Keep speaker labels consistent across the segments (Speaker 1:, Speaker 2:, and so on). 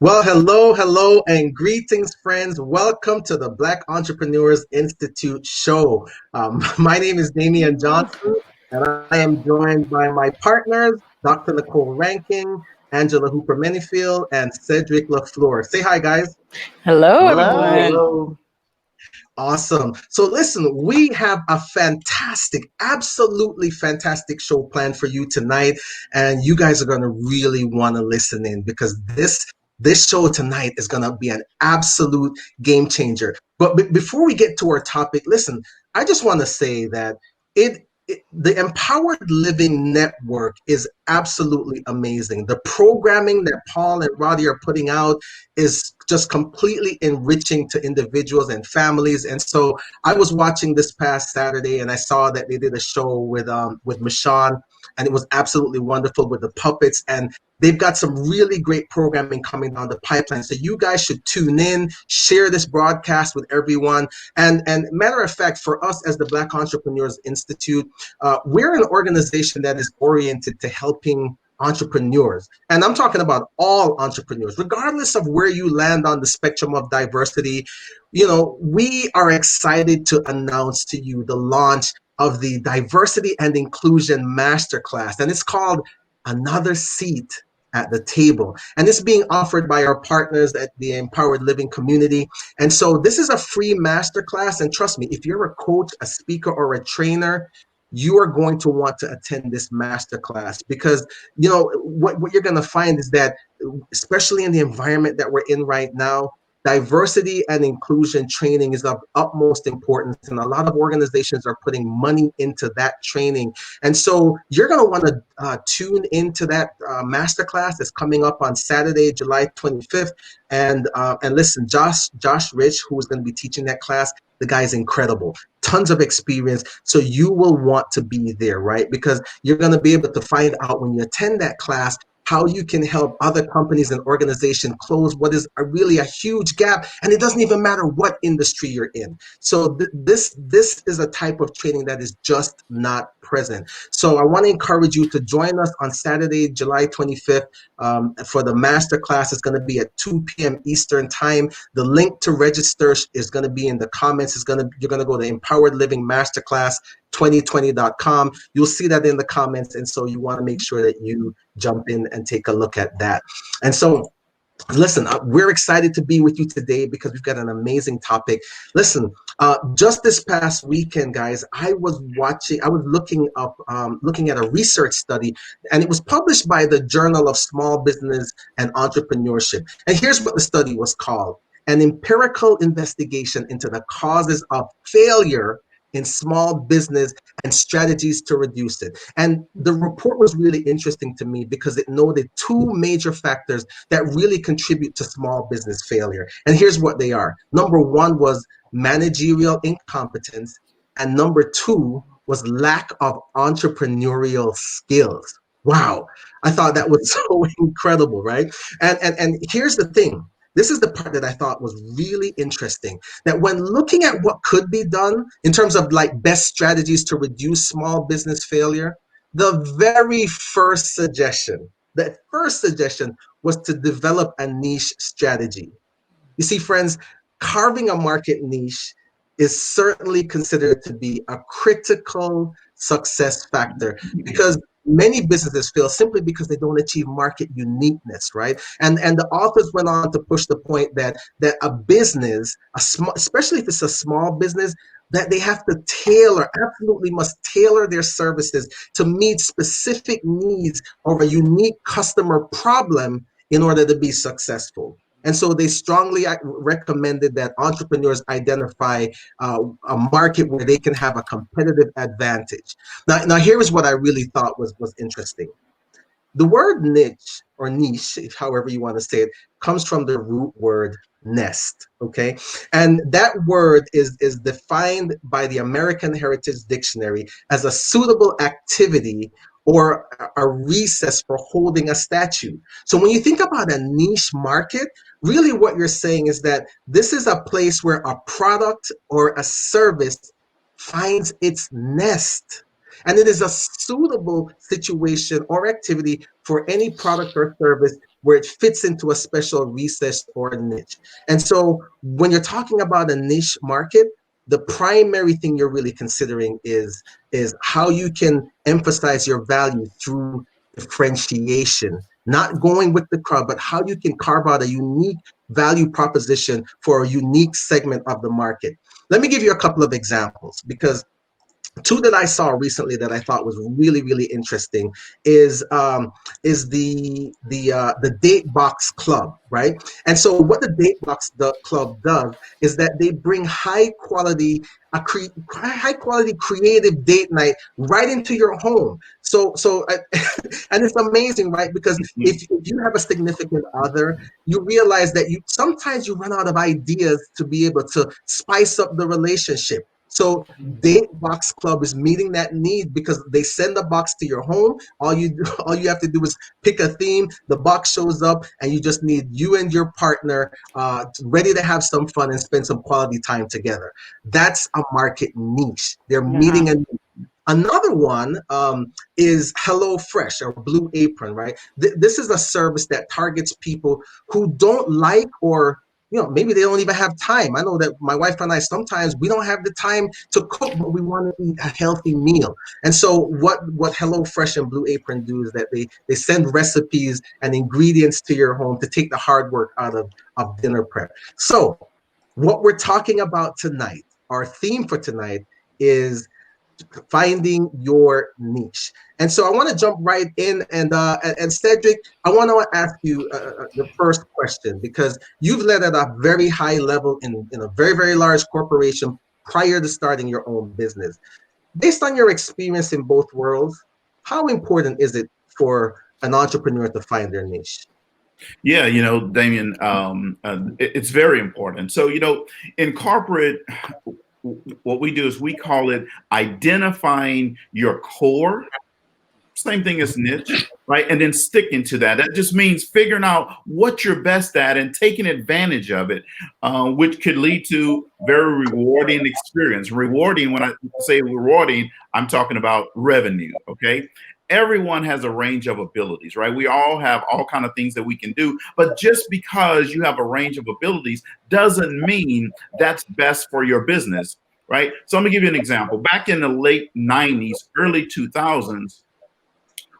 Speaker 1: Well, hello, and greetings, friends. Welcome to the Black Entrepreneurs Institute show. My name is Damian Johnson, and I am joined by my partners, Dr. Nicole Ranking, Angela Hooper Manyfield, and Cedric LaFleur. Say hi, guys.
Speaker 2: Hello,
Speaker 3: Hello.
Speaker 2: everyone.
Speaker 3: Hello.
Speaker 1: Awesome. So, listen, we have a fantastic, absolutely fantastic show planned for you tonight, and you guys are going to really want to listen in because this show tonight is going to be an absolute game changer. But before we get to our topic, listen, I just want to say that the Empowered Living Network is absolutely amazing. The programming that Paul and Roddy are putting out is just completely enriching to individuals and families. And so I was watching this past Saturday, and I saw that they did a show with Michonne, and it was absolutely wonderful with the puppets. And they've got some really great programming coming down the pipeline. So you guys should tune in, share this broadcast with everyone. And matter of fact, for us as the Black Entrepreneurs Institute, we're an organization that is oriented to helping entrepreneurs. And I'm talking about all entrepreneurs, regardless of where you land on the spectrum of diversity. We are excited to announce to you the launch of the Diversity and Inclusion Masterclass. And it's called Another Seat at the Table. And it's being offered by our partners at the Empowered Living community. And so this is a free masterclass. And trust me, if you're a coach, a speaker, or a trainer, you are going to want to attend this masterclass because what you're going to find is that, especially in the environment that we're in right now, diversity and inclusion training is of utmost importance, and a lot of organizations are putting money into that training. And so you're going to want to tune into that masterclass that's coming up on Saturday, July 25th. And listen, Josh Rich, who is going to be teaching that class, the guy's incredible, tons of experience. So you will want to be there, right? Because you're going to be able to find out when you attend that class how you can help other companies and organizations close what is really a huge gap. And it doesn't even matter what industry you're in. So this is a type of training that is just not present. So I want to encourage you to join us on Saturday, July 25th, for the master class. It's going to be at 2 p.m. Eastern time. The link to register is going to be in the comments. You're going to go to Empowered Living Masterclass 2020.com. You'll see that in the comments. And so you want to make sure that you jump in and take a look at that. And so listen, we're excited to be with you today because we've got an amazing topic. Listen, just this past weekend, guys, I was looking at a research study, and it was published by the Journal of Small Business and Entrepreneurship. And here's what the study was called: an empirical investigation into the causes of failure in small business and strategies to reduce it. And the report was really interesting to me because it noted two major factors that really contribute to small business failure. And here's what they are. Number one was managerial incompetence, and number two was lack of entrepreneurial skills. Wow. I thought that was so incredible, right? And here's the thing. This is the part that I thought was really interesting, that when looking at what could be done in terms of like best strategies to reduce small business failure, the very first suggestion was to develop a niche strategy. You see, friends, carving a market niche is certainly considered to be a critical success factor because many businesses fail simply because they don't achieve market uniqueness, right? And the authors went on to push the point that a business, especially if it's a small business, that they have to absolutely must tailor their services to meet specific needs or a unique customer problem in order to be successful. And so they strongly recommended that entrepreneurs identify a market where they can have a competitive advantage. Now here is what I really thought was interesting. The word niche or niche, however you want to say it, comes from the root word nest, okay? And that word is defined by the American Heritage Dictionary as a suitable activity or a recess for holding a statue. So when you think about a niche market, really what you're saying is that this is a place where a product or a service finds its nest. And it is a suitable situation or activity for any product or service where it fits into a special recess or niche. And so when you're talking about a niche market, the primary thing you're really considering is how you can emphasize your value through differentiation, not going with the crowd, but how you can carve out a unique value proposition for a unique segment of the market. Let me give you a couple of examples, because two that I saw recently that I thought was really really interesting is the Date Box Club, right? And so what the Date Box Club does is that they bring high quality creative date night right into your home. So and it's amazing, right? Because if you have a significant other, you realize that you sometimes you run out of ideas to be able to spice up the relationship. So Date Box Club is meeting that need because they send a box to your home. All you have to do is pick a theme. The box shows up, and you just need you and your partner ready to have some fun and spend some quality time together. That's a market niche. They're meeting a need. Another one is HelloFresh or Blue Apron, right? This is a service that targets people who don't like, or maybe they don't even have time. I know that my wife and I, sometimes we don't have the time to cook, but we want to eat a healthy meal. And so what HelloFresh and Blue Apron do is that they send recipes and ingredients to your home to take the hard work out of dinner prep. So what we're talking about tonight, our theme for tonight, is finding your niche. And so I want to jump right in, and Cedric, I want to ask you the first question, because you've led at a very high level in a very very large corporation prior to starting your own business. Based on your experience in both worlds, how important is it for an entrepreneur to find their niche?
Speaker 2: Yeah, Damien, it's very important. So, in corporate, what we do is we call it identifying your core. Same thing as niche, right? And then sticking to that. That just means figuring out what you're best at and taking advantage of it, which could lead to very rewarding experience. Rewarding, when I say rewarding, I'm talking about revenue, okay? Everyone has a range of abilities, right? We all have all kind of things that we can do, but just because you have a range of abilities doesn't mean that's best for your business, right? So I'm gonna give you an example. Back in the late 90s, early 2000s,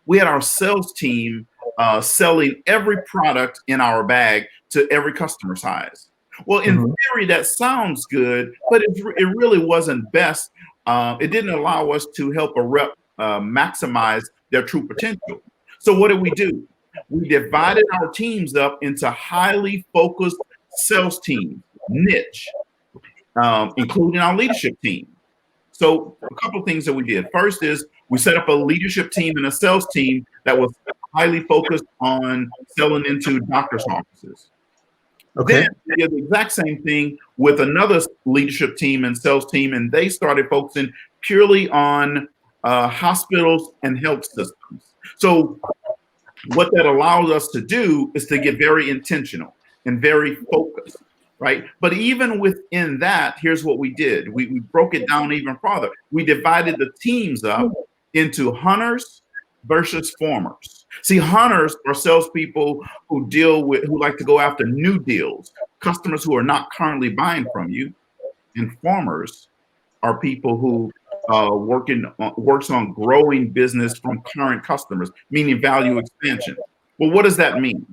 Speaker 2: we had our sales team selling every product in our bag to every customer size. Well, in theory, that sounds good, but it really wasn't best. It didn't allow us to help a rep maximize their true potential. So what did we do? We divided our teams up into highly focused sales teams, niche, including our leadership team. So a couple of things that we did. First is we set up a leadership team and a sales team that was highly focused on selling into doctors' offices.
Speaker 1: Okay.
Speaker 2: Then we did the exact same thing with another leadership team and sales team, and they started focusing purely on hospitals and health systems. So what that allows us to do is to get very intentional and very focused, right? But even within that, here's what we did. We broke it down even farther. We divided the teams up into hunters versus farmers. See, hunters are salespeople who like to go after new deals, customers who are not currently buying from you. And farmers are people who works on growing business from current customers, meaning value expansion. Well, what does that mean?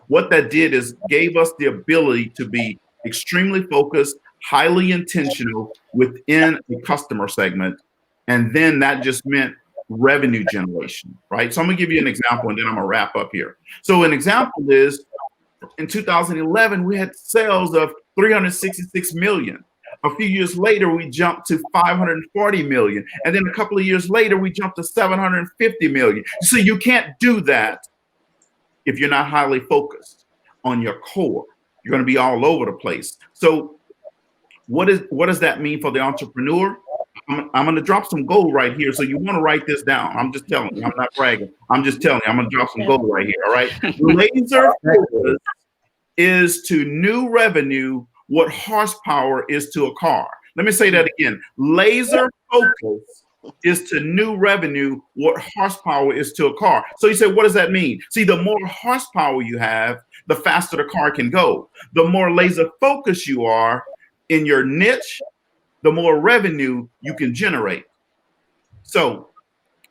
Speaker 2: What that did is gave us the ability to be extremely focused, highly intentional within a customer segment. And then that just meant revenue generation, right? So I'm gonna give you an example and then I'm gonna wrap up here. So an example is in 2011, we had sales of 366 million. A few years later, we jumped to 540 million. And then a couple of years later, we jumped to 750 million. So you can't do that if you're not highly focused on your core. You're going to be all over the place. So what does that mean for the entrepreneur? I'm going to drop some gold right here. So you want to write this down. I'm just telling you. I'm not bragging. I'm just telling you. I'm going to drop some gold right here. All right. Laser focus is to new revenue what horsepower is to a car. Let me say that again. Laser focus is to new revenue what horsepower is to a car. So you say, what does that mean? See, the more horsepower you have, the faster the car can go. The more laser focused you are in your niche, the more revenue you can generate. So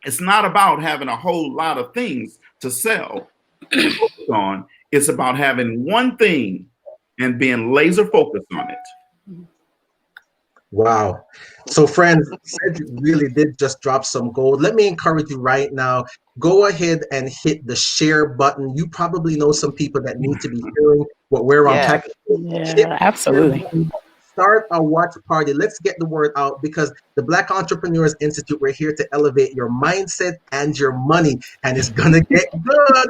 Speaker 2: it's not about having a whole lot of things to sell and focus on. It's about having one thing and being laser focused on it.
Speaker 1: Wow. So, friends, Cedric really did just drop some gold. Let me encourage you right now. Go ahead and hit the share button. You probably know some people that need to be hearing what we're
Speaker 3: Yeah.
Speaker 1: unpacking. Hit
Speaker 4: Yeah,
Speaker 1: the share
Speaker 4: absolutely.
Speaker 1: button. Start a watch party. Let's get the word out because the Black Entrepreneurs Institute, we're here to elevate your mindset and your money, and it's going to get good.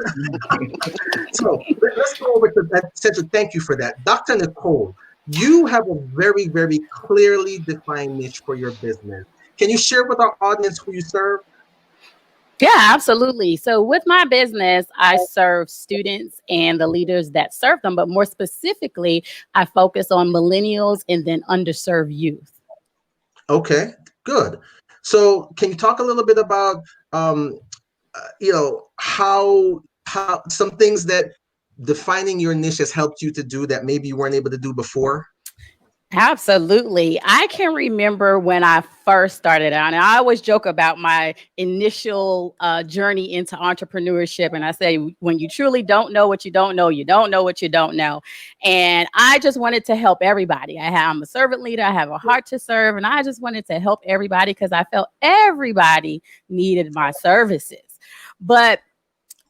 Speaker 1: So let's go over to that. Cedric, thank you for that. Dr. Nicole, you have a very, very clearly defined niche for your business. Can you share with our audience who you serve?
Speaker 4: Yeah, absolutely. So with my business, I serve students and the leaders that serve them, but more specifically, I focus on millennials and then underserved youth.
Speaker 1: Okay, good. So can you talk a little bit about um, how some things that defining your niche has helped you to do that maybe you weren't able to do before?
Speaker 4: Absolutely. I can remember when I first started out, and I always joke about my initial journey into entrepreneurship. And I say, when you truly don't know what you don't know, you don't know what you don't know. And I just wanted to help everybody. I'm a servant leader, I have a heart to serve, and I just wanted to help everybody because I felt everybody needed my services. But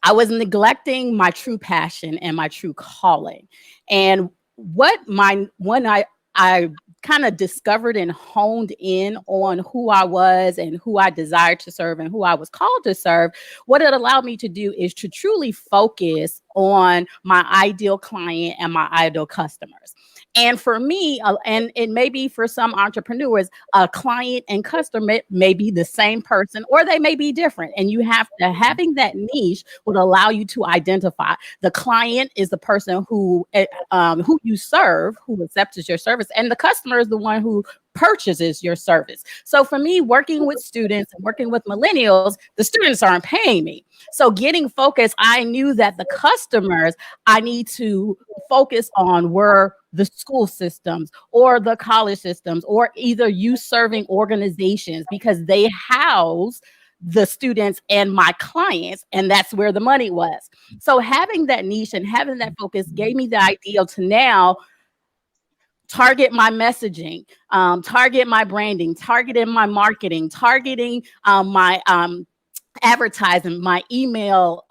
Speaker 4: I was neglecting my true passion and my true calling. And when I kind of discovered and honed in on who I was and who I desired to serve and who I was called to serve, what it allowed me to do is to truly focus on my ideal client and my ideal customers. And for me, and it may be for some entrepreneurs, a client and customer may be the same person or they may be different. And you have to, having that niche would allow you to identify the client is the person who you serve, who accepts your service, and the customer is the one who purchases your service. So for me, working with students and working with millennials, the students aren't paying me. So getting focused, I knew that the customers I need to focus on were the school systems or the college systems or either youth serving organizations because they house the students and my clients, and that's where the money was. So having that niche and having that focus gave me the idea to now target my messaging, target my branding, targeting my marketing, targeting my advertising, my email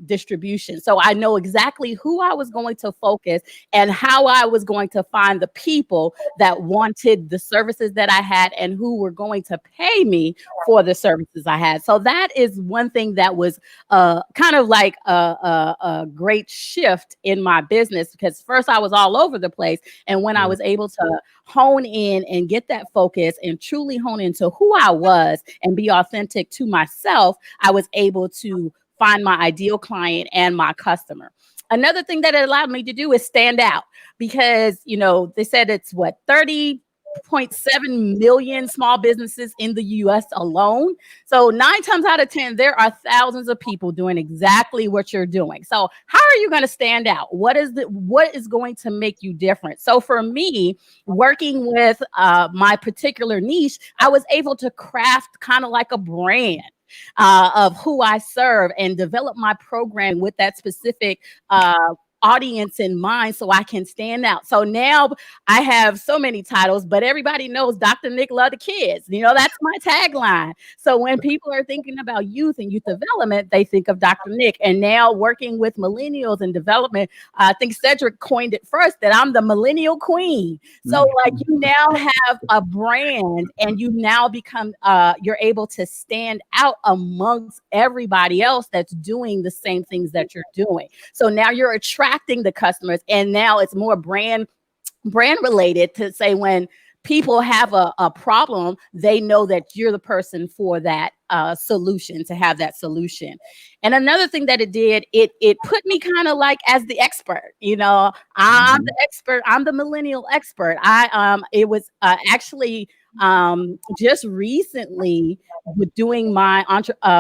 Speaker 4: distribution. So I know exactly who I was going to focus and how I was going to find the people that wanted the services that I had and who were going to pay me for the services I had. So that is one thing that was kind of like a great shift in my business because first I was all over the place. And when I was able to hone in and get that focus and truly hone into who I was and be authentic to myself, I was able to find my ideal client and my customer. Another thing that it allowed me to do is stand out because, they said it's 30.7 million small businesses in the US alone. So 9 times out of 10, there are thousands of people doing exactly what you're doing. So how are you going to stand out? What is going to make you different? So for me, working with my particular niche, I was able to craft kind of like a brand of who I serve and develop my program with that specific audience in mind so I can stand out. So now I have so many titles, but everybody knows Dr. Nick love the kids. That's my tagline. So when people are thinking about youth and youth development, they think of Dr. Nick. And now working with millennials and development, I think Cedric coined it first that I'm the millennial queen. So like you now have a brand and you now become, you're able to stand out amongst everybody else that's doing the same things that you're doing. So now you're attracting the customers and now it's more brand related to say when people have a problem, they know that you're the person for that solution, to have that solution. And another thing that it did, it put me kind of like as the expert, I'm the expert, I'm the millennial expert. It was actually Just recently, with doing my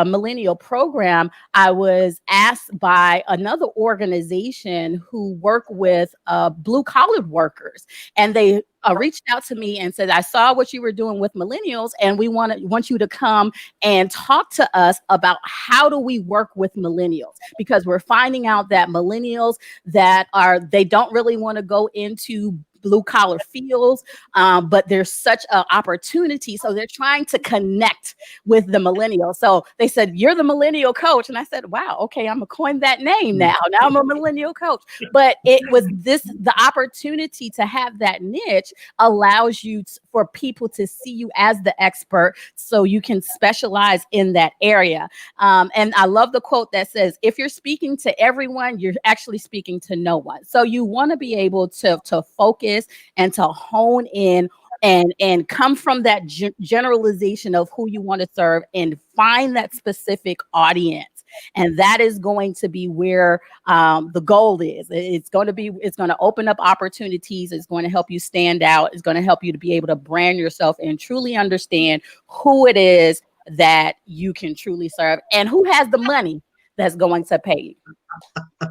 Speaker 4: millennial program, I was asked by another organization who work with blue collar workers, and they reached out to me and said, "I saw what you were doing with millennials, and we want you to come and talk to us about how do we work with millennials, because we're finding out that millennials they don't really want to go into blue collar fields, but there's such an opportunity. So they're trying to connect with the millennials." So they said, "You're the millennial coach." And I said, "Wow, okay, I'm gonna coin that name now. Now I'm a millennial coach." But it was the opportunity to have that niche allows you for people to see you as the expert so you can specialize in that area. And I love the quote that says, if you're speaking to everyone, you're actually speaking to no one. So you want to be able to focus and to hone in and come from that generalization of who you want to serve and find that specific audience. And that is going to be where the goal is. It's going to open up opportunities. It's going to help you stand out. It's going to help you to be able to brand yourself and truly understand who it is that you can truly serve and who has the money that's going to pay you.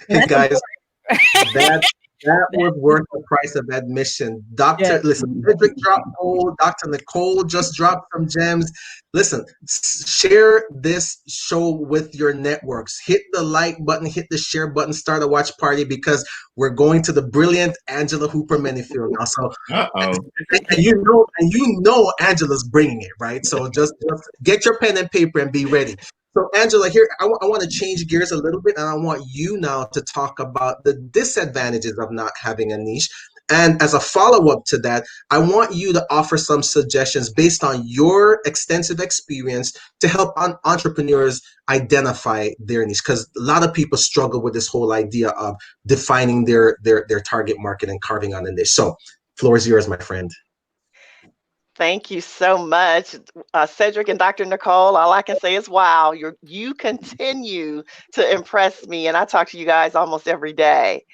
Speaker 1: Hey guys,
Speaker 4: Important.
Speaker 1: that that was worth the price of admission.
Speaker 4: Yes.
Speaker 1: Listen, Cedric dropped gold. Dr. Nicole just dropped some gems. Listen, share this show with your networks. Hit the like button, hit the share button, start a watch party, because we're going to the brilliant Angela Hooper Minifield now. So,
Speaker 2: Uh-oh.
Speaker 1: and you know Angela's bringing it, right? So just get your pen and paper and be ready. So, Angela, here, I want to change gears a little bit, and I want you now to talk about the disadvantages of not having a niche. And as a follow up to that, I want you to offer some suggestions based on your extensive experience to help entrepreneurs identify their niche. Because a lot of people struggle with this whole idea of defining their target market and carving out a niche. So, floor is yours, my friend.
Speaker 3: Thank you so much, Cedric and Dr. Nicole. All I can say is, wow, you continue to impress me, and I talk to you guys almost every day.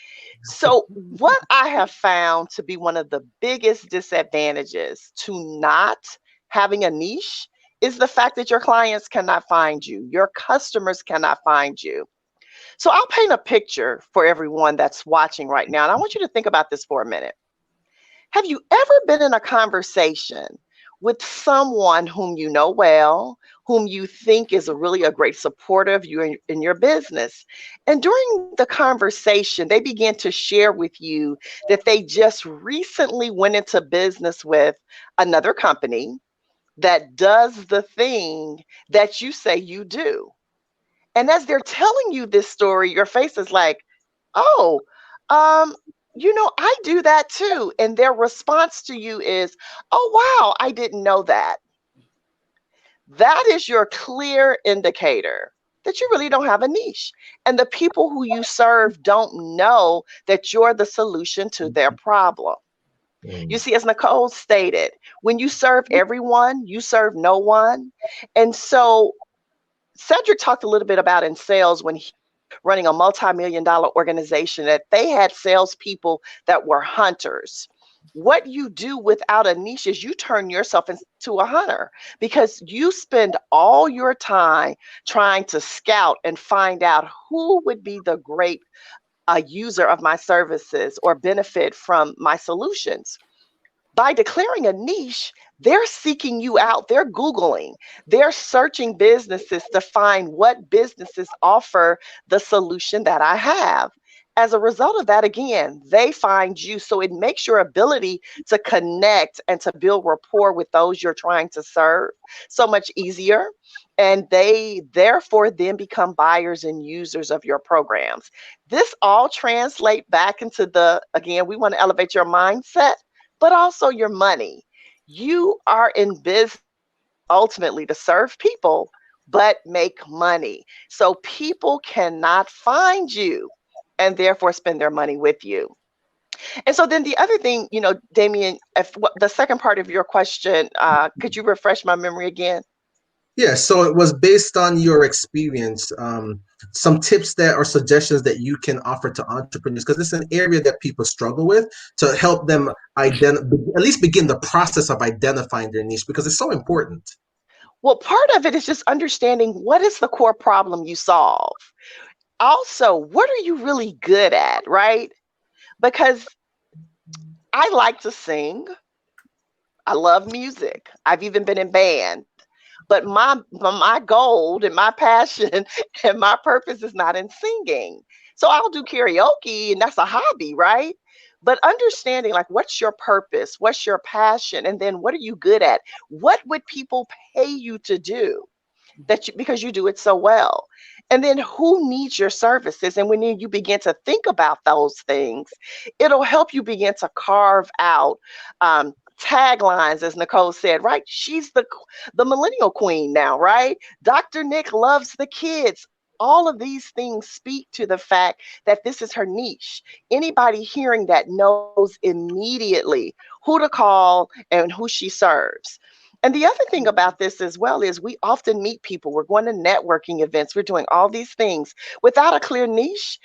Speaker 3: So, what I have found to be one of the biggest disadvantages to not having a niche is the fact that your clients cannot find you, your customers cannot find you. So, I'll paint a picture for everyone that's watching right now, and I want you to think about this for a minute. Have you ever been in a conversation with someone whom you know well, whom you think is a great supporter of you in your business? And during the conversation, they begin to share with you that they just recently went into business with another company that does the thing that you say you do. And as they're telling you this story, your face is like, "Oh, um, I do that too." And their response to you is, "Oh, wow, I didn't know that." That is your clear indicator that you really don't have a niche. And the people who you serve don't know that you're the solution to their problem. You see, as Nicole stated, when you serve everyone, you serve no one. And so Cedric talked a little bit about in sales when he running a multi-million dollar organization that they had salespeople that were hunters. What you do without a niche is you turn yourself into a hunter because you spend all your time trying to scout and find out who would be the great user of my services or benefit from my solutions. By declaring a niche, they're seeking you out. They're Googling, they're searching businesses to find what businesses offer the solution that I have. As a result of that, again, they find you. So it makes your ability to connect and to build rapport with those you're trying to serve so much easier. And they therefore then become buyers and users of your programs. This all translate back into again, we want to elevate your mindset but also your money. You are in business ultimately to serve people, but make money. So people cannot find you and therefore spend their money with you. And so then the other thing, Damien, if the second part of your question, could you refresh my memory again?
Speaker 1: Yeah, so it was based on your experience. Some tips that or suggestions that you can offer to entrepreneurs, because it's an area that people struggle with, to help them at least begin the process of identifying their niche, because it's so important.
Speaker 3: Well, part of it is just understanding what is the core problem you solve. Also, what are you really good at, right? Because I like to sing. I love music. I've even been in band. But my goal and my passion and my purpose is not in singing. So I'll do karaoke and that's a hobby, right? But understanding like what's your purpose, what's your passion, and then what are you good at? What would people pay you to do? That you, because you do it so well, and then who needs your services, and when you begin to think about those things, it'll help you begin to carve out taglines, as Nicole said, right? She's the millennial queen now, right? Dr. Nick loves the kids. All of these things speak to the fact that this is her niche. Anybody hearing that knows immediately who to call and who she serves. And the other thing about this as well is we often meet people. We're going to networking events. We're doing all these things without a clear niche.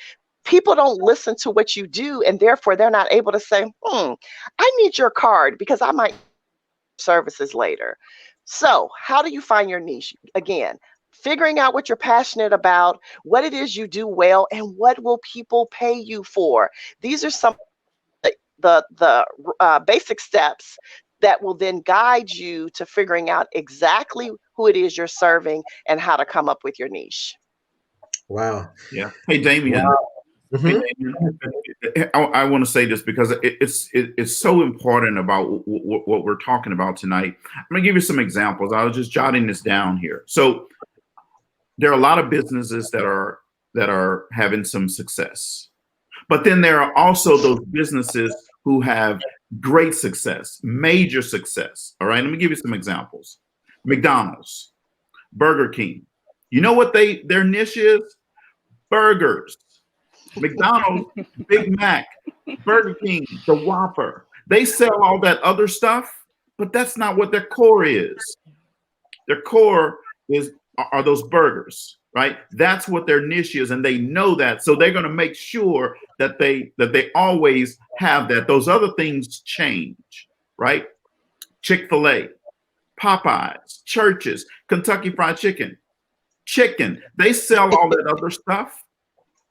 Speaker 3: People don't listen to what you do, and therefore they're not able to say, I need your card because I might services later. So, how do you find your niche? Again, figuring out what you're passionate about, what it is you do well, and what will people pay you for. These are some of the basic steps that will then guide you to figuring out exactly who it is you're serving and how to come up with your niche.
Speaker 1: Wow.
Speaker 2: Yeah. Hey, Damien.
Speaker 1: Wow.
Speaker 2: Hey,
Speaker 1: Hmm.
Speaker 2: Damien. I want to say this because it's so important about what we're talking about tonight. I'm going to give you some examples. I was just jotting this down here. So there are a lot of businesses that are having some success, but then there are also those businesses who have great success, major success. All right, let me give you some examples. McDonald's, Burger King. You know what their niche is? Burgers. McDonald's, Big Mac, Burger King, the Whopper. They sell all that other stuff, but that's not what their core is. Their core are those burgers, right? That's what their niche is, and they know that. So they're going to make sure that they always have that. Those other things change, right? Chick-fil-A, Popeyes, Churches, Kentucky Fried Chicken, chicken. They sell all that other stuff,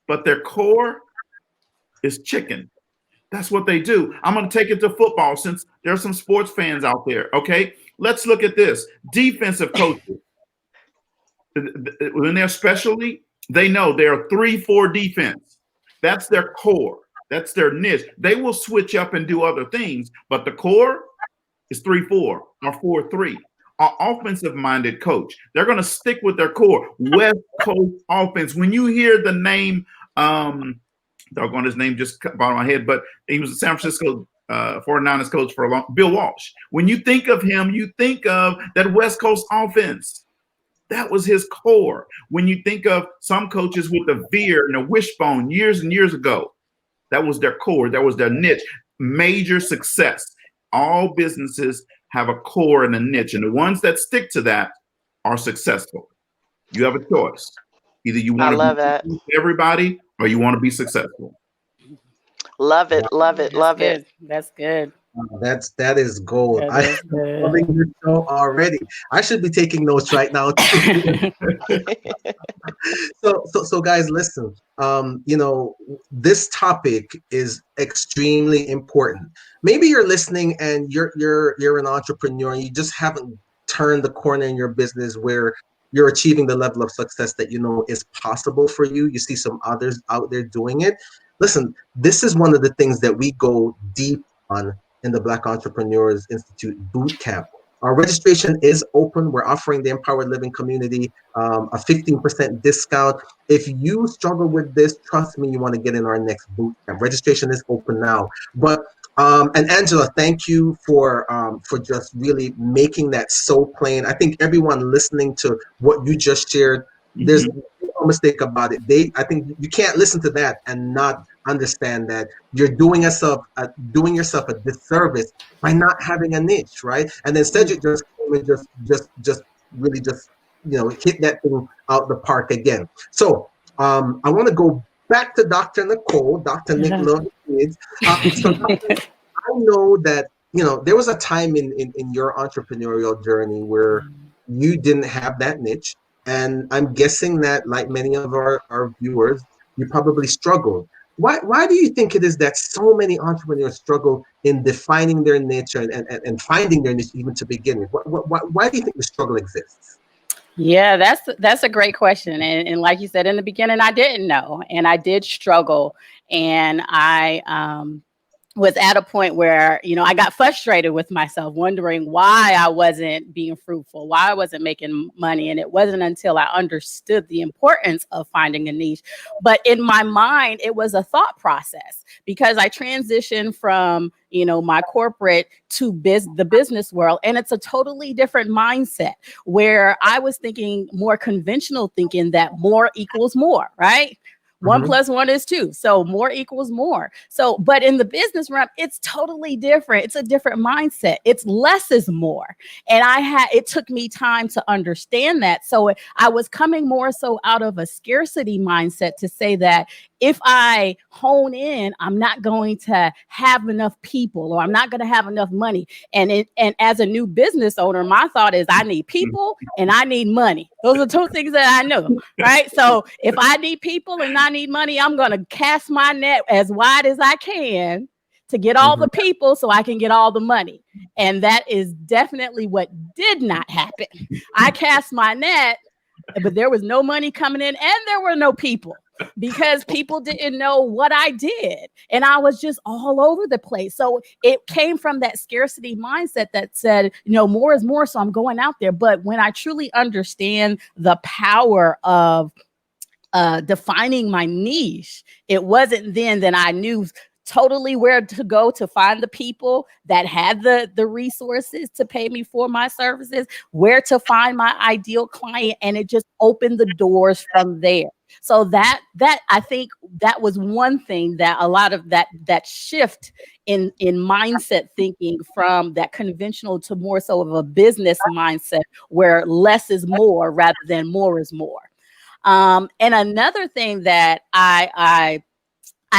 Speaker 2: but their core is chicken. That's what they do. I'm going to take it to football since there's some sports fans out there. Okay, let's look at this. Defensive coaches, when they're specialty, they know they're 3-4 defense. That's their core. That's their niche. They will switch up and do other things, but the core is 3-4 or 4-3. Our offensive-minded coach, they're going to stick with their core. West Coast offense. When you hear the name, doggone his name just cut out of my head, but he was a San Francisco 49ers coach for a long. Bill Walsh. When you think of him, you think of that West Coast offense. That was his core. When you think of some coaches with a veer and a wishbone years and years ago, that was their core. That was their niche. Major success. All businesses have a core and a niche, and the ones that stick to that are successful. You have a choice. Either you
Speaker 3: I
Speaker 2: want to
Speaker 3: love that.
Speaker 2: be everybody or you want to be successful.
Speaker 3: Love it, love it,
Speaker 4: That's
Speaker 3: love
Speaker 4: good.
Speaker 3: it.
Speaker 4: That's good.
Speaker 1: That is gold.
Speaker 4: That
Speaker 1: I'm
Speaker 4: is good.
Speaker 1: loving this show already. I should be taking notes right now. So guys, listen. This topic is extremely important. Maybe you're listening and you're an entrepreneur and you just haven't turned the corner in your business where you're achieving the level of success that you know is possible for you. You see some others out there doing it. Listen, this is one of the things that we go deep on in the Black Entrepreneurs Institute boot camp. Our registration is open. We're offering the Empowered Living community a 15% discount. If you struggle with this, trust me, you want to get in our next boot camp. Registration is open now. But and Angela, thank you for just really making that so plain. I think everyone listening to what you just shared, there's
Speaker 2: Mhm.
Speaker 1: no mistake about it. I think you can't listen to that and not understand that you're doing yourself a disservice by not having a niche, right? And then Cedric just came and just really just hit that thing out the park again. So I want to go back to Dr. Nicole. Dr. Nick loves kids. So I know that there was a time in your entrepreneurial journey where you didn't have that niche, and I'm guessing that, like many of our viewers, you probably struggled. Why do you think it is that so many entrepreneurs struggle in defining their niche and finding their niche even to begin with? Why do you think the struggle exists?
Speaker 4: Yeah, that's a great question. And like you said in the beginning, I didn't know, and I did struggle, and I was at a point where, I got frustrated with myself, wondering why I wasn't being fruitful, why I wasn't making money. And it wasn't until I understood the importance of finding a niche. But in my mind, it was a thought process, because I transitioned from, my corporate to the business world. And it's a totally different mindset, where I was thinking more conventional thinking that more equals more, right? 1 + 1 is 2. So more equals more. So, but in the business realm, it's totally different. It's a different mindset. It's less is more. And it took me time to understand that. So I was coming more so out of a scarcity mindset to say that if I hone in, I'm not going to have enough people, or I'm not going to have enough money. And as a new business owner, my thought is I need people and I need money. Those are two things that I know, right? So if I need people and I need money, I'm going to cast my net as wide as I can to get all the people so I can get all the money. And that is definitely what did not happen. I cast my net, but there was no money coming in and there were no people, because people didn't know what I did. And I was just all over the place. So it came from that scarcity mindset that said, more is more. So I'm going out there. But when I truly understand the power of defining my niche, it wasn't then that I knew totally where to go to find the people that had the resources to pay me for my services, where to find my ideal client. And it just opened the doors from there. So that I think that was one thing, that a lot of that shift in mindset thinking from that conventional to more so of a business mindset, where less is more rather than more is more. And another thing that I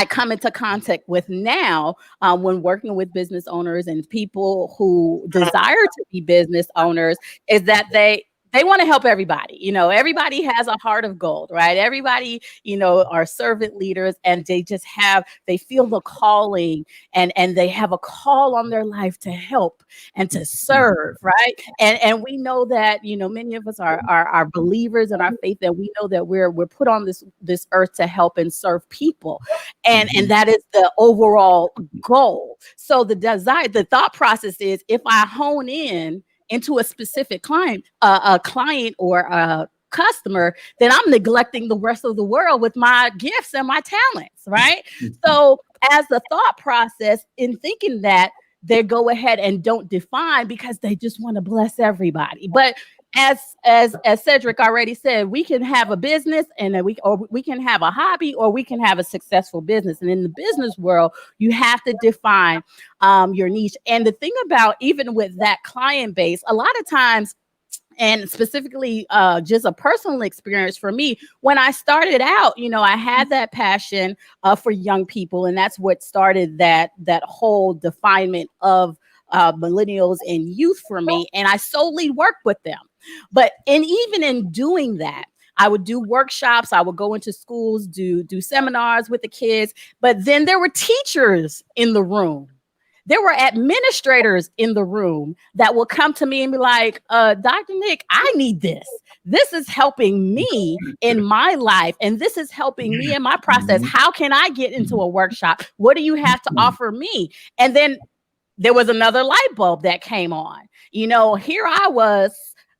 Speaker 4: come into contact with now, when working with business owners and people who desire to be business owners, is that they want to help everybody. Everybody has a heart of gold, right? Everybody, are servant leaders, and they feel the calling, and they have a call on their life to help and to serve, right? And we know that, many of us are believers in our faith, and we know that we're put on this earth to help and serve people. And that is the overall goal. So the thought process is, if I hone in into a specific client, a client or a customer, then I'm neglecting the rest of the world with my gifts and my talents, right? So as the thought process in thinking that, they go ahead and don't define, because they just want to bless everybody. But as Cedric already said, we can have a business, and then we can have a hobby, or we can have a successful business. And in the business world, you have to define your niche. And the thing about, even with that client base, a lot of times, and specifically just a personal experience for me, when I started out, I had that passion for young people, and that's what started that whole definement of millennials and youth for me. And I solely worked with them. But even in doing that, I would do workshops. I would go into schools, do seminars with the kids. But then there were teachers in the room. There were administrators in the room that will come to me and be like, Dr. Nick, I need this. This is helping me in my life, and this is helping me in my process. How can I get into a workshop? What do you have to offer me? And then there was another light bulb that came on. Here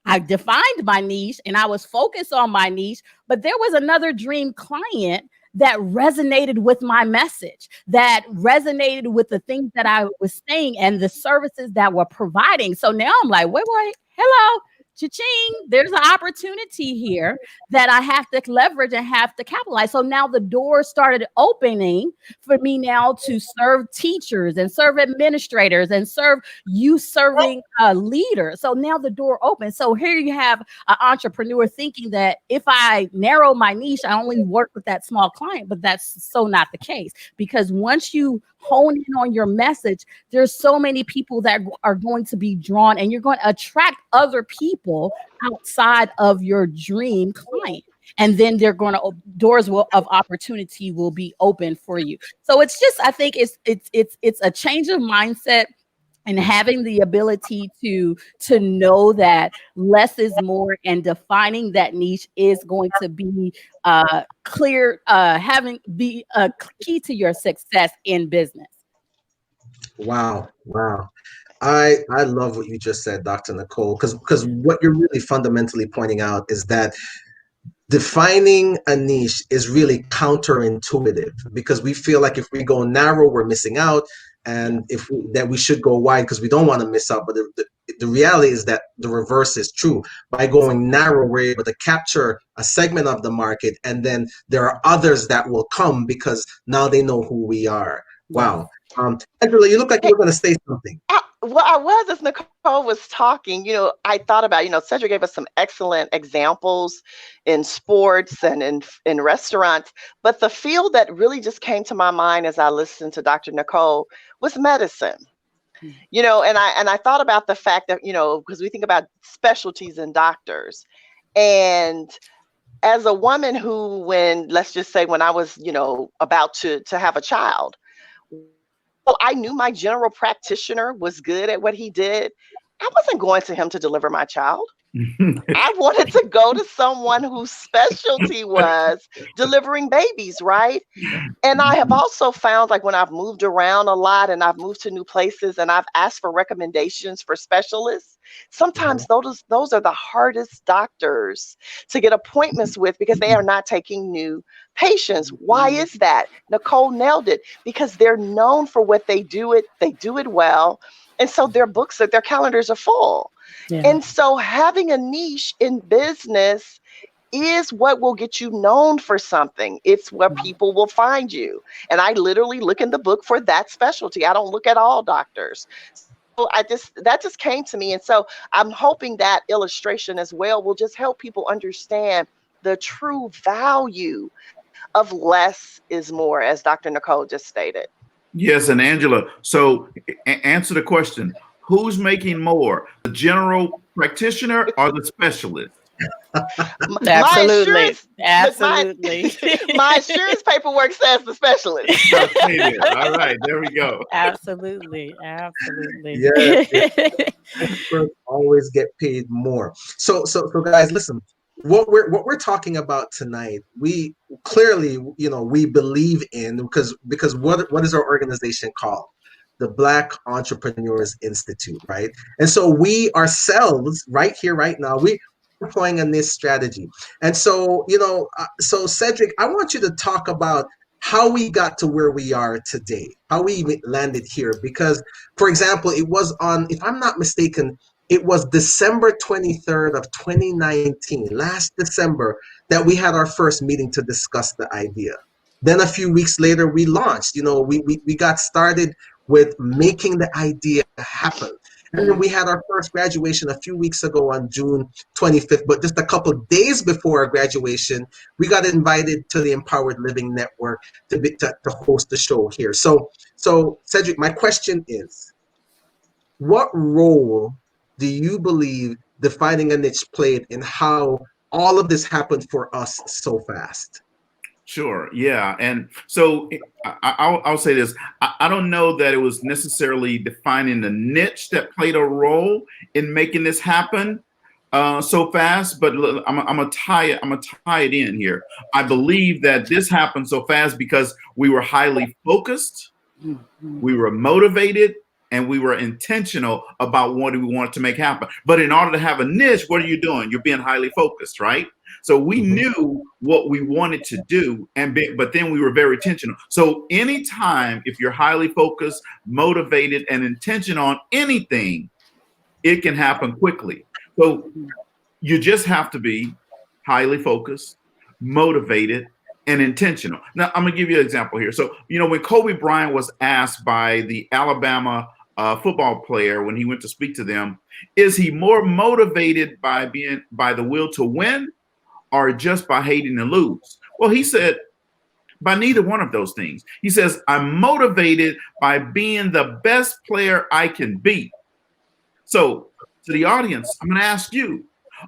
Speaker 4: I defined my niche, and I was focused on my niche, but there was another dream client that resonated with my message, that resonated with the things that I was saying and the services that we're providing. So now I'm like, wait, hello, cha-ching, there's an opportunity here that I have to leverage and have to capitalize. So now the door started opening for me now to serve teachers and serve administrators and serve youth serving leaders. So now the door opens. So here you have an entrepreneur thinking that if I narrow my niche, I only work with that small client, but that's so not the case. Because once you hone in on your message, there's so many people that are going to be drawn, and you're going to attract other people outside of your dream client. And then they're going to doors of opportunity will be open for you. So it's just, I think it's a change of mindset, and having the ability to know that less is more, and defining that niche is going to be clear, having be a key to your success in business.
Speaker 1: Wow, wow. I love what you just said, Dr. Nicole, because what you're really fundamentally pointing out is that defining a niche is really counterintuitive, because we feel like if we go narrow, we're missing out, and that we should go wide because we don't want to miss out. But the reality is that the reverse is true. By going narrow, we're able to capture a segment of the market, and then there are others that will come because now they know who we are. Wow. Angela, you look like you were going to say something.
Speaker 3: Well, I was, as Nicole was talking, I thought about, Cedric gave us some excellent examples in sports and in restaurants, but the field that really just came to my mind as I listened to Dr. Nicole was medicine. And I thought about the fact that, because we think about specialties in doctors, and as a woman who, let's just say when I was, about to have a child, I knew my general practitioner was good at what he did. I wasn't going to him to deliver my child. I wanted to go to someone whose specialty was delivering babies, right? And I have also found, like, when I've moved around a lot and I've moved to new places and I've asked for recommendations for specialists, sometimes those are the hardest doctors to get appointments with, because they are not taking new patients. Why is that? Nicole nailed it, because they're known for what they do it well. And so their books, their calendars are full. Yeah. And so having a niche in business is what will get you known for something. It's where people will find you. And I literally look in the book for that specialty. I don't look at all doctors. So that just came to me. And so I'm hoping that illustration as well will just help people understand the true value of less is more, as Dr. Nicole just stated.
Speaker 2: Yes, and Angela, so answer the question. Who's making more, the general practitioner or the specialist?
Speaker 4: Absolutely.
Speaker 3: My insurance paperwork says the specialist.
Speaker 2: All right, there we go.
Speaker 4: Absolutely.
Speaker 1: Yeah. Experts always get paid more. So guys, listen. What we're talking about tonight, we clearly, we believe in, because what is our organization called? The Black Entrepreneurs Institute, right? And so we ourselves, right here, right now, we're deploying a niche strategy. And so, so Cedric, I want you to talk about how we got to where we are today, how we landed here. Because, for example, it was on, if I'm not mistaken, it was December 23rd of 2019, last December, that we had our first meeting to discuss the idea. Then a few weeks later, we launched. We got started with making the idea happen. And then we had our first graduation a few weeks ago on June 25th. But just a couple of days before our graduation, we got invited to the Empowered Living Network to host the show here. So Cedric, my question is, what role do you believe defining a niche played in how all of this happened for us so fast?
Speaker 2: Sure. Yeah. And so I'll say this. I don't know that it was necessarily defining the niche that played a role in making this happen so fast, but I'm gonna tie it in here. I believe that this happened so fast because we were highly focused, we were motivated, and we were intentional about what we wanted to make happen. But in order to have a niche, what are you doing? You're being highly focused, right? So we knew what we wanted to do, but then we were very intentional. So anytime, if you're highly focused, motivated, and intentional on anything, it can happen quickly. So You just have to be highly focused, motivated, and intentional. Now, I'm going to give you an example here. So, when Kobe Bryant was asked by the Alabama football player when he went to speak to them, is he more motivated by the will to win or just by hating to lose? Well, he said, by neither one of those things. He says, I'm motivated by being the best player I can be. So, to the audience, I'm going to ask you,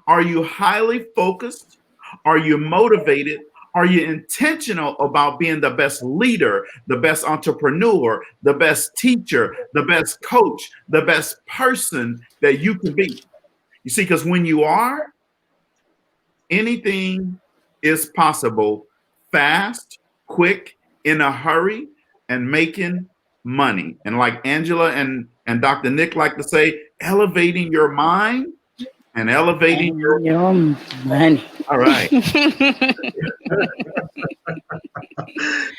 Speaker 2: are you highly focused? Are you motivated? Are you intentional about being the best leader, the best entrepreneur, the best teacher, the best coach, the best person that you can be? You see, because when you are, anything is possible fast, quick, in a hurry, and making money. And like Angela and Dr. Nick like to say, elevating your mind and elevating
Speaker 4: your money.
Speaker 2: all right.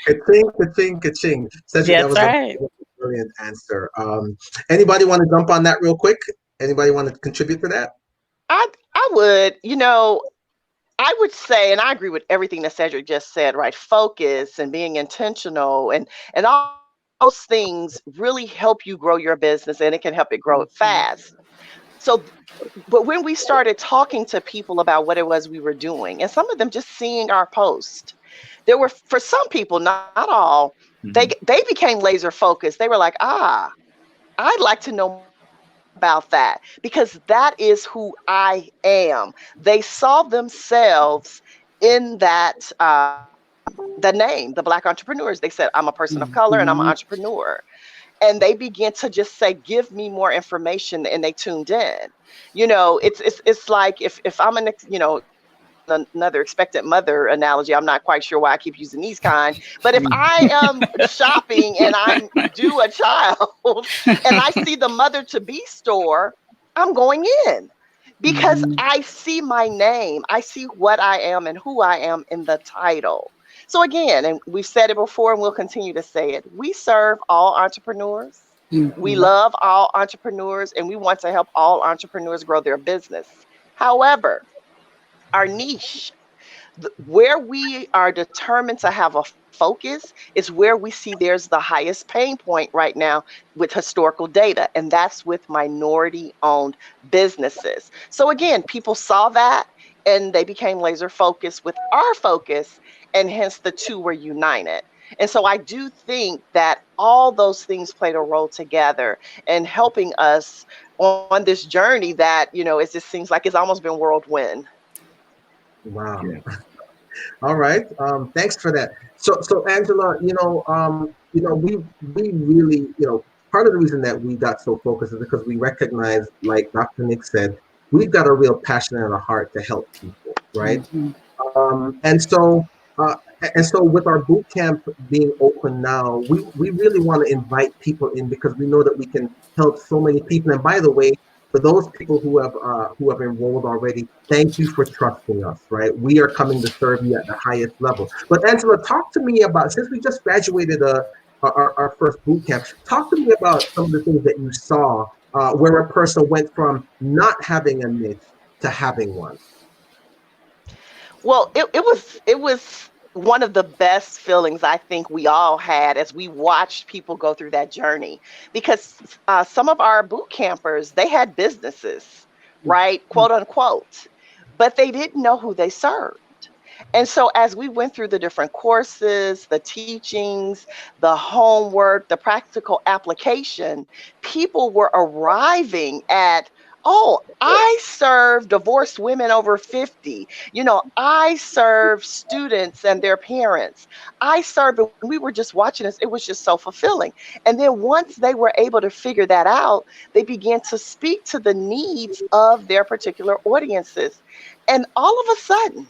Speaker 1: Ka-ching, ka-ching, ka-ching. Cedric, that
Speaker 4: That's
Speaker 1: was a
Speaker 4: right.
Speaker 1: brilliant answer. Anybody want to jump on that real quick? Anybody want to contribute to that?
Speaker 3: I would, I would say, and I agree with everything that Cedric just said, right? Focus and being intentional and all those things really help you grow your business, and it can help it grow fast. So, but when we started talking to people about what it was we were doing, and some of them just seeing our post, there were, for some people, not all, they became laser focused. They were like, I'd like to know about that because that is who I am. They saw themselves in that the name, the Black entrepreneurs. They said, I'm a person of color and I'm an
Speaker 4: Mhm.
Speaker 3: entrepreneur. And they began to just say, give me more information, and they tuned in. It's like if I'm another expectant mother analogy. I'm not quite sure why I keep using these kind, but if I am shopping and I'm due a child and I see the mother to be store, I'm going in because
Speaker 4: Mhm.
Speaker 3: I see my name. I see what I am and who I am in the title. So again, and we've said it before and we'll continue to say it, we serve all entrepreneurs. We
Speaker 4: Mhm.
Speaker 3: love all entrepreneurs and we want to help all entrepreneurs grow their business. However, our niche, where we are determined to have a focus is where we see there's the highest pain point right now with historical data, and that's with minority owned businesses. So again, people saw that and they became laser focused with our focus, and hence the two were united. And so I do think that all those things played a role together in helping us on this journey that, it just seems like it's almost been whirlwind.
Speaker 1: Wow.
Speaker 2: Yeah.
Speaker 1: All right. Thanks for that. So Angela, we really, part of the reason that we got so focused is because we recognize, like Dr. Nick said, we've got a real passion and a heart to help people, right?
Speaker 4: Mhm.
Speaker 1: And so, uh, with our boot camp being open now, we really want to invite people in because we know that we can help so many people. And by the way, for those people who have enrolled already, thank you for trusting us. Right, we are coming to serve you at the highest level. But Angela, talk to me about, since we just graduated our first boot camp. Talk to me about some of the things that you saw where a person went from not having a niche to having one.
Speaker 3: Well, it was one of the best feelings I think we all had as we watched people go through that journey because some of our boot campers, they had businesses, right, quote unquote, but they didn't know who they served. And so as we went through the different courses, the teachings, the homework, the practical application, people were arriving at, oh, I serve divorced women over 50. I serve students and their parents. I serve, and we were just watching this. It was just so fulfilling. And then once they were able to figure that out, they began to speak to the needs of their particular audiences. And all of a sudden,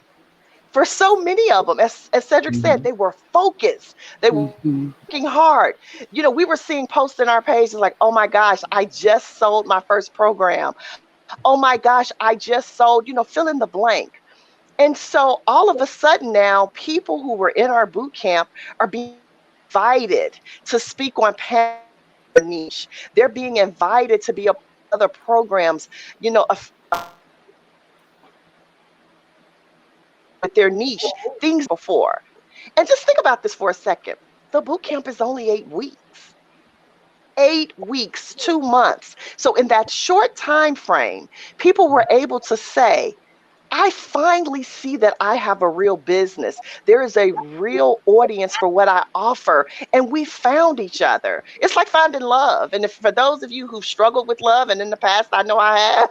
Speaker 3: for so many of them, as Cedric said, they were focused. They were
Speaker 4: Mhm.
Speaker 3: working hard. We were seeing posts in our pages like, oh my gosh, I just sold my first program. Oh my gosh, I just sold, fill in the blank. And so all of a sudden now, people who were in our boot camp are being invited to speak on panels in their niche. They're being invited to be a part of other programs, with their niche things before. And just think about this for a second. The boot camp is only 8 weeks. 8 weeks, 2 months. So in that short time frame, people were able to say, I finally see that I have a real business. There is a real audience for what I offer. And we found each other. It's like finding love. And if, for those of you who struggled with love, and in the past, I know I have,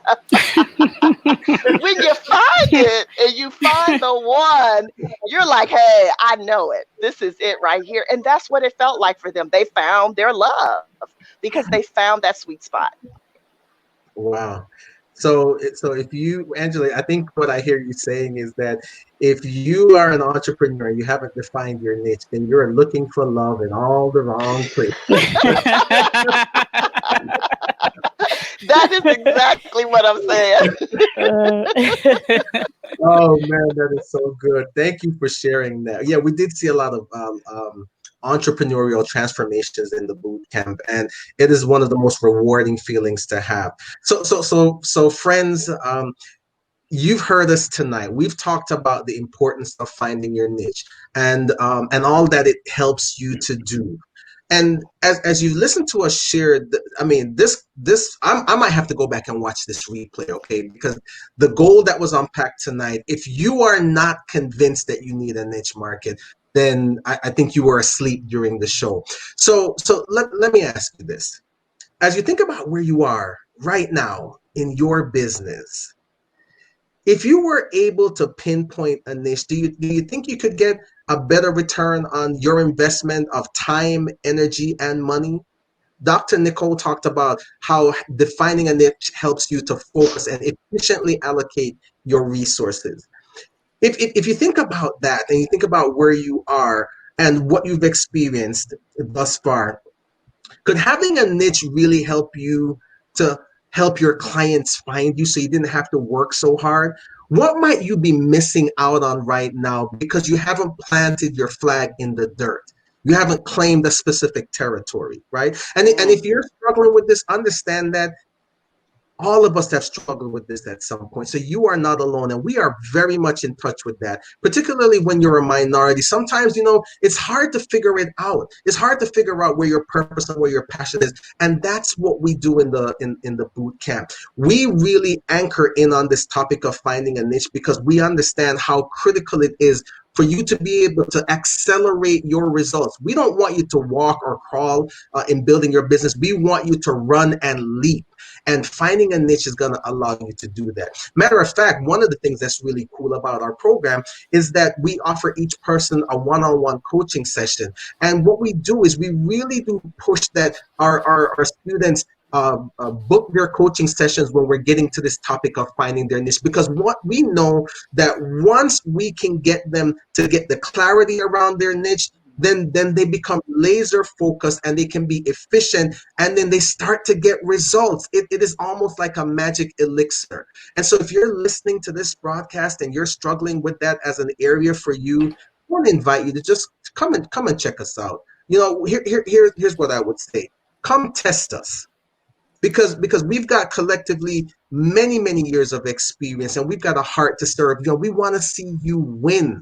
Speaker 3: when you find it and you find the one, you're like, hey, I know it. This is it right here. And that's what it felt like for them. They found their love because they found that sweet spot.
Speaker 1: Wow. So if you, Angela, I think what I hear you saying is that if you are an entrepreneur and you haven't defined your niche, then you're looking for love in all the wrong places.
Speaker 3: That is exactly what I'm saying.
Speaker 1: Oh man, that is so good. Thank you for sharing that. Yeah, we did see a lot of entrepreneurial transformations in the boot camp, and it is one of the most rewarding feelings to have. So, friends, you've heard us tonight. We've talked about the importance of finding your niche and all that it helps you to do. And as you listen to us share, I mean, I might have to go back and watch this replay, okay? Because the gold that was unpacked tonight, if you are not convinced that you need a niche market, then I think you were asleep during the show. So let me ask you this. As you think about where you are right now in your business, if you were able to pinpoint a niche, do you think you could get a better return on your investment of time, energy, and money? Dr. Nicole talked about how defining a niche helps you to focus and efficiently allocate your resources. If you think about that and you think about where you are and what you've experienced thus far, could having a niche really help you to help your clients find you so you didn't have to work so hard? What might you be missing out on right now because you haven't planted your flag in the dirt? You haven't claimed a specific territory, right? And if you're struggling with this, understand that all of us have struggled with this at some point. So you are not alone. And we are very much in touch with that, particularly when you're a minority. Sometimes, it's hard to figure it out. It's hard to figure out where your purpose and where your passion is. And that's what we do in the boot camp. We really anchor in on this topic of finding a niche because we understand how critical it is for you to be able to accelerate your results. We don't want you to walk or crawl in building your business. We want you to run and leap. And finding a niche is going to allow you to do that. Matter of fact, one of the things that's really cool about our program is that we offer each person a one-on-one coaching session. And what we do is we really do push that our students book their coaching sessions when we're getting to this topic of finding their niche, because what we know that once we can get them to get the clarity around their niche, then they become laser focused and they can be efficient, and then they start to get results. It is almost like a magic elixir. And so if you're listening to this broadcast and you're struggling with that as an area for you, I want to invite you to just come and check us out. Here's what I would say. Come test us. Because we've got collectively many years of experience, and we've got a heart to serve. We want to see you win.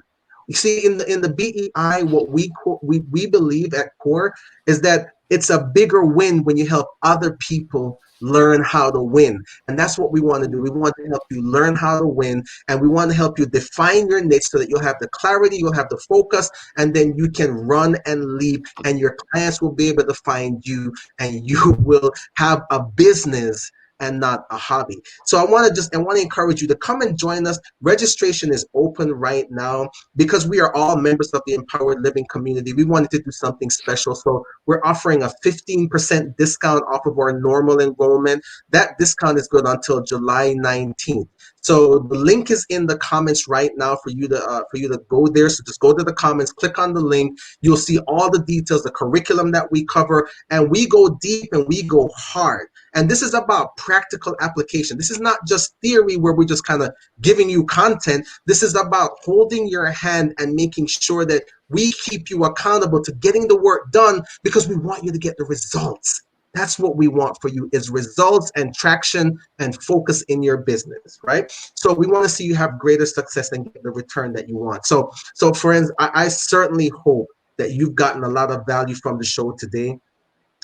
Speaker 1: You see, in the BEI, what we believe at core is that it's a bigger win when you help other people learn how to win. And that's what we want to do. We want to help you learn how to win, and we want to help you define your niche so that you'll have the clarity, you'll have the focus, and then you can run and leap, and your clients will be able to find you, and you will have a business and not a hobby. So I want to encourage you to come and join us. Registration is open right now because we are all members of the Empowered Living community. We wanted to do something special. So we're offering a 15% discount off of our normal enrollment. That discount is good until July 19th. So the link is in the comments right now for you to go there. So just go to the comments, click on the link. You'll see all the details, the curriculum that we cover, and we go deep and we go hard. And this is about practical application. This is not just theory where we're just kind of giving you content. This is about holding your hand and making sure that we keep you accountable to getting the work done, because we want you to get the results That's what we want for you, is results and traction and focus in your business, right? So we want to see you have greater success and get the return that you want. So friends, I certainly hope that you've gotten a lot of value from the show today.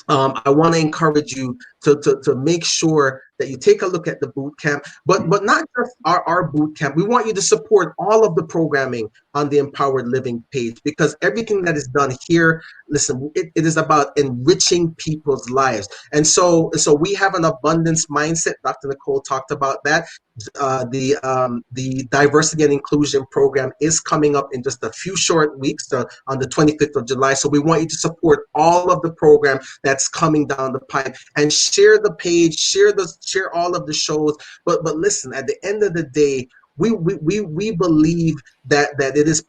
Speaker 1: I want to encourage you to make sure that you take a look at the boot camp, but not just our boot camp. We want you to support all of the programming on the Empowered Living page, because everything that is done here, listen, it is about enriching people's lives. And so we have an abundance mindset. Dr. Nicole talked about that. The diversity and inclusion program is coming up in just a few short weeks, on the 25th of July. So we want you to support all of the program that's coming down the pipe, and share the page, share all of the shows. But listen, at the end of the day, we believe that it is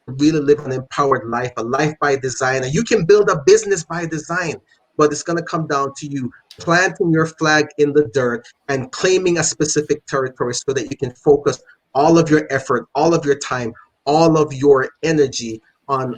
Speaker 1: really live an empowered life, a life by design. And you can build a business by design, but it's going to come down to you planting your flag in the dirt and claiming a specific territory, so that you can focus all of your effort, all of your time, all of your energy on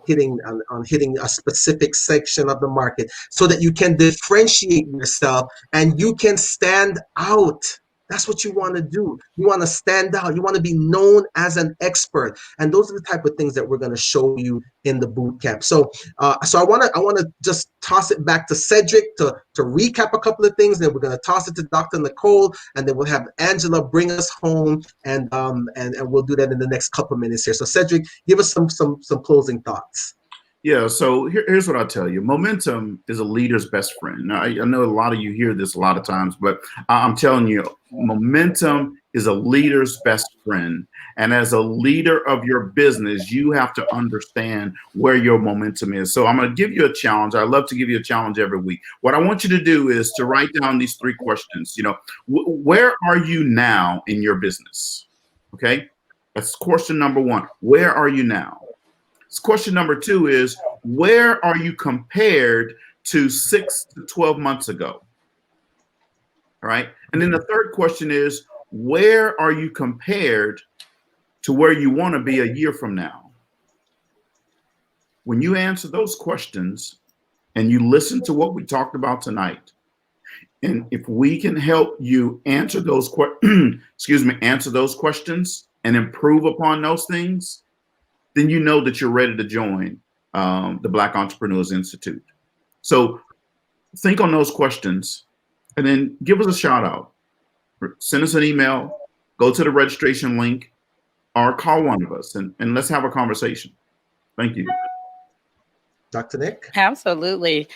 Speaker 1: hitting a specific section of the market, so that you can differentiate yourself and you can stand out. That's what you want to do. You want to stand out. You want to be known as an expert. And those are the type of things that we're going to show you in the boot camp. So I want to just toss it back to Cedric to recap a couple of things. Then we're going to toss it to Dr. Nicole, and then we'll have Angela bring us home, and we'll do that in the next couple of minutes here. So Cedric, give us some closing thoughts.
Speaker 2: Yeah, so here's what I'll tell you. Momentum is a leader's best friend. Now, I know a lot of you hear this a lot of times, but I'm telling you, momentum is a leader's best friend. And as a leader of your business, you have to understand where your momentum is. So I'm going to give you a challenge. I love to give you a challenge every week. What I want you to do is to write down these 3 questions. You know, where are you now in your business? Okay, that's question number 1. Where are you now? Question number 2 is, where are you compared to 6 to 12 months ago? All right. And then the third question is, where are you compared to where you want to be a year from now? When you answer those questions and you listen to what we talked about tonight, and if we can help you answer those answer those questions and improve upon those things, then you know that you're ready to join the Black Entrepreneurs Institute. So think on those questions, and then give us a shout out. Send us an email, go to the registration link, or call one of us, and let's have a conversation. Thank you.
Speaker 1: Dr. Nick?
Speaker 4: Absolutely.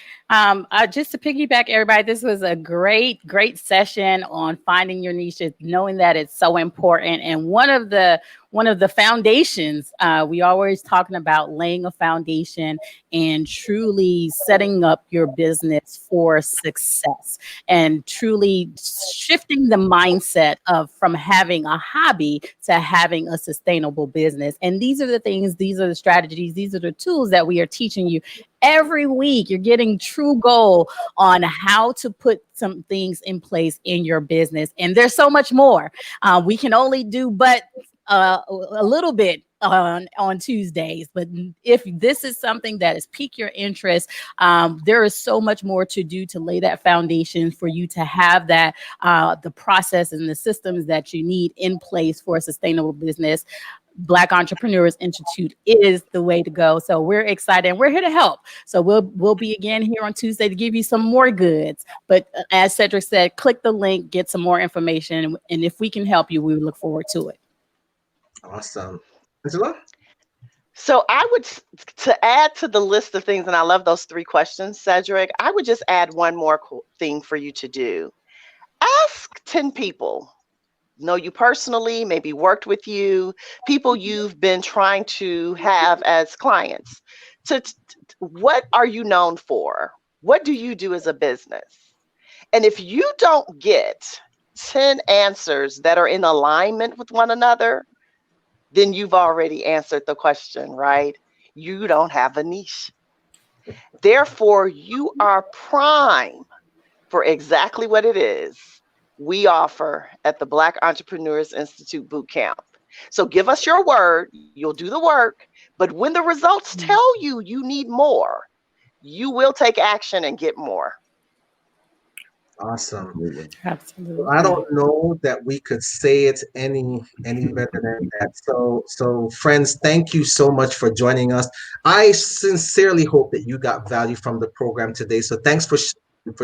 Speaker 4: Just to piggyback everybody, this was a great session on finding your niche, knowing that it's so important. And one of the foundations, we always talking about laying a foundation and truly setting up your business for success, and truly shifting the mindset from having a hobby to having a sustainable business. And these are the things, these are the strategies, these are the tools that we are teaching you every week. You're getting true goal on how to put some things in place in your business. And there's so much more. We can only do but a little bit on Tuesdays, but if this is something that has piqued your interest, there is so much more to do to lay that foundation for you to have that the process and the systems that you need in place for a sustainable business. Black Entrepreneurs Institute is the way to go. So we're excited and we're here to help. So we'll be again here on Tuesday to give you some more goods. But as Cedric said, click the link, get some more information. And if we can help you, we look forward to it.
Speaker 1: Awesome. Angela?
Speaker 3: So I would, to add to the list of things, and I love those 3 questions, Cedric, I would just add one more thing for you to do. Ask 10 people, know you personally, maybe worked with you, people you've been trying to have as clients. What are you known for? What do you do as a business? And if you don't get 10 answers that are in alignment with one another, then you've already answered the question, right? You don't have a niche. Therefore, you are prime for exactly what it is we offer at the Black Entrepreneurs Institute Bootcamp. So give us your word, you'll do the work, but when the results tell you you need more, you will take action and get more.
Speaker 1: Awesome.
Speaker 2: Absolutely.
Speaker 4: Absolutely.
Speaker 1: I don't know that we could say it any better than that. So friends, thank you so much for joining us. I sincerely hope that you got value from the program today. So thanks for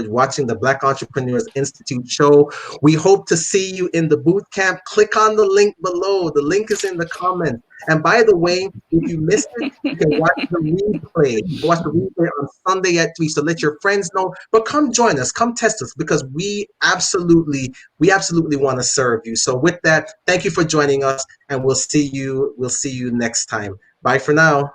Speaker 1: watching the Black Entrepreneurs Institute show. We hope to see you in the boot camp. Click on the link below. The link is in the comments. And by the way, if you missed it, you can watch the replay. You can watch the replay on Sunday at 3. So let your friends know. But come join us, come test us, because we absolutely want to serve you. So with that, thank you for joining us, and we'll see you next time. Bye for now.